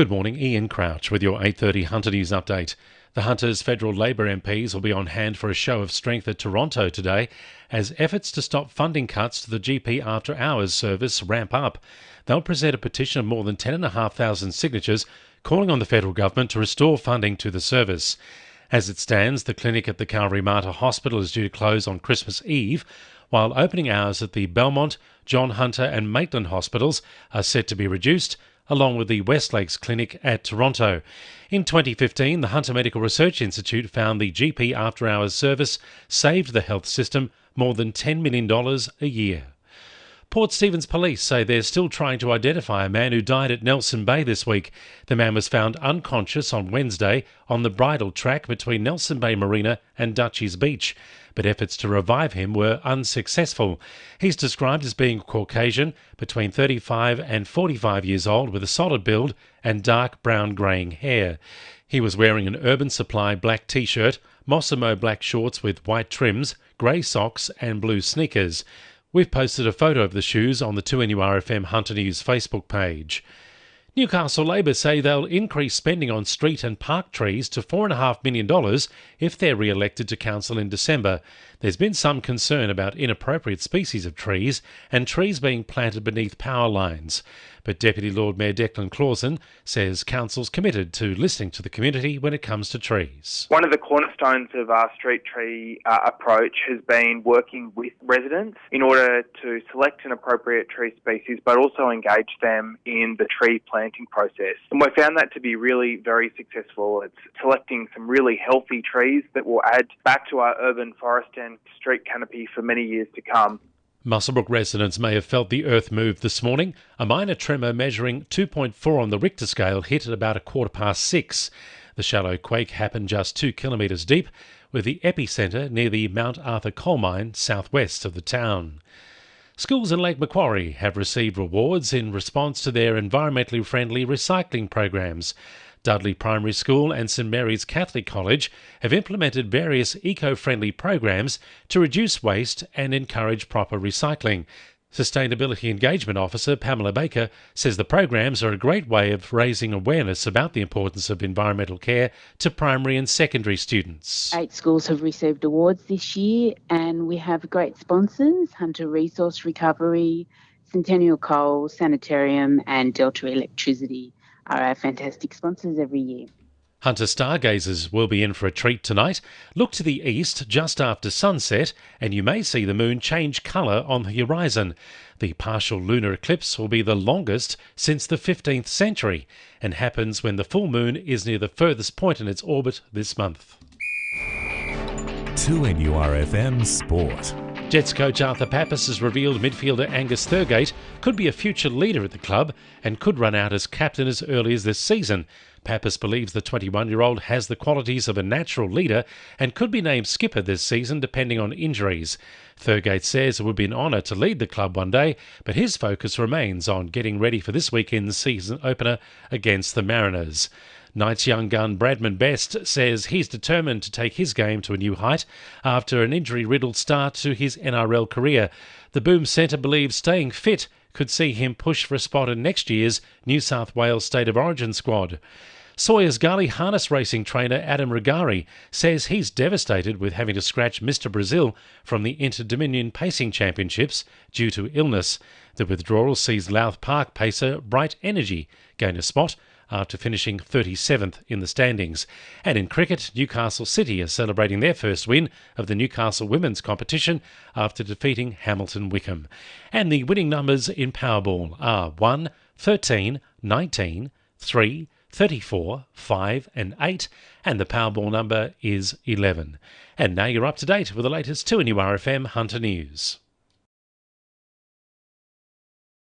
Good morning, Ian Crouch with your 8:30 Hunter News update. The Hunters' federal Labor MPs will be on hand for a show of strength at Toronto today as efforts to stop funding cuts to the GP after-hours service ramp up. They'll present a petition of more than 10,500 signatures calling on the federal government to restore funding to the service. As it stands, the clinic at the Calvary Mater Hospital is due to close on Christmas Eve, while opening hours at the Belmont, John Hunter and Maitland hospitals are set to be reduced, along with the West Lakes Clinic at Toronto. In 2015, the Hunter Medical Research Institute found the GP after-hours service saved the health system more than $10 million a year. Port Stephens police say they're still trying to identify a man who died at Nelson Bay this week. The man was found unconscious on Wednesday on the bridle track between Nelson Bay Marina and Dutchies Beach, but efforts to revive him were unsuccessful. He's described as being Caucasian, between 35 and 45 years old, with a solid build and dark brown greying hair. He was wearing an Urban Supply black t-shirt, Mossimo black shorts with white trims, grey socks and blue sneakers. We've posted a photo of the shoes on the 2NURFM Hunter News Facebook page. Newcastle Labor say they'll increase spending on street and park trees to $4.5 million if they're re-elected to council in December. There's been some concern about inappropriate species of trees and trees being planted beneath power lines. But Deputy Lord Mayor Declan Clausen says council's committed to listening to the community when it comes to trees. One of the cornerstones of our street tree approach has been working with residents in order to select an appropriate tree species, but also engage them in the tree planting process. And we found that to be really very successful. It's selecting some really healthy trees that will add back to our urban forest and street canopy for many years to come. Muswellbrook residents may have felt the earth move this morning. A minor tremor measuring 2.4 on the Richter scale hit at about 6:15. The shallow quake happened just 2 kilometres deep, with the epicentre near the Mount Arthur coal mine southwest of the town. Schools in Lake Macquarie have received rewards in response to their environmentally friendly recycling programs. Dudley Primary School and St Mary's Catholic College have implemented various eco-friendly programs to reduce waste and encourage proper recycling. Sustainability Engagement Officer Pamela Baker says the programs are a great way of raising awareness about the importance of environmental care to primary and secondary students. 8 schools have received awards this year, and we have great sponsors: Hunter Resource Recovery, Centennial Coal, Sanitarium and Delta Electricity are our fantastic sponsors every year. Hunter stargazers will be in for a treat tonight. Look to the east just after sunset and you may see the moon change colour on the horizon. The partial lunar eclipse will be the longest since the 15th century and happens when the full moon is near the furthest point in its orbit this month. 2NURFM Sport. Jets coach Arthur Pappas has revealed midfielder Angus Thurgate could be a future leader at the club and could run out as captain as early as this season. Pappas believes the 21-year-old has the qualities of a natural leader and could be named skipper this season depending on injuries. Thurgate says it would be an honour to lead the club one day, but his focus remains on getting ready for this weekend's season opener against the Mariners. Knights young gun Bradman Best says he's determined to take his game to a new height after an injury-riddled start to his NRL career. The Boom centre believes staying fit could see him push for a spot in next year's New South Wales State of Origin squad. Sawyers Gully harness racing trainer Adam Regari says he's devastated with having to scratch Mr Brazil from the Inter-Dominion Pacing Championships due to illness. The withdrawal sees Louth Park pacer Bright Energy gain a spot after finishing 37th in the standings. And in cricket, Newcastle City are celebrating their first win of the Newcastle women's competition after defeating Hamilton Wickham. And the winning numbers in Powerball are 1, 13, 19, 3, 34, 5 and 8, and the Powerball number is 11. And now you're up to date with the latest 2NURFM Hunter News.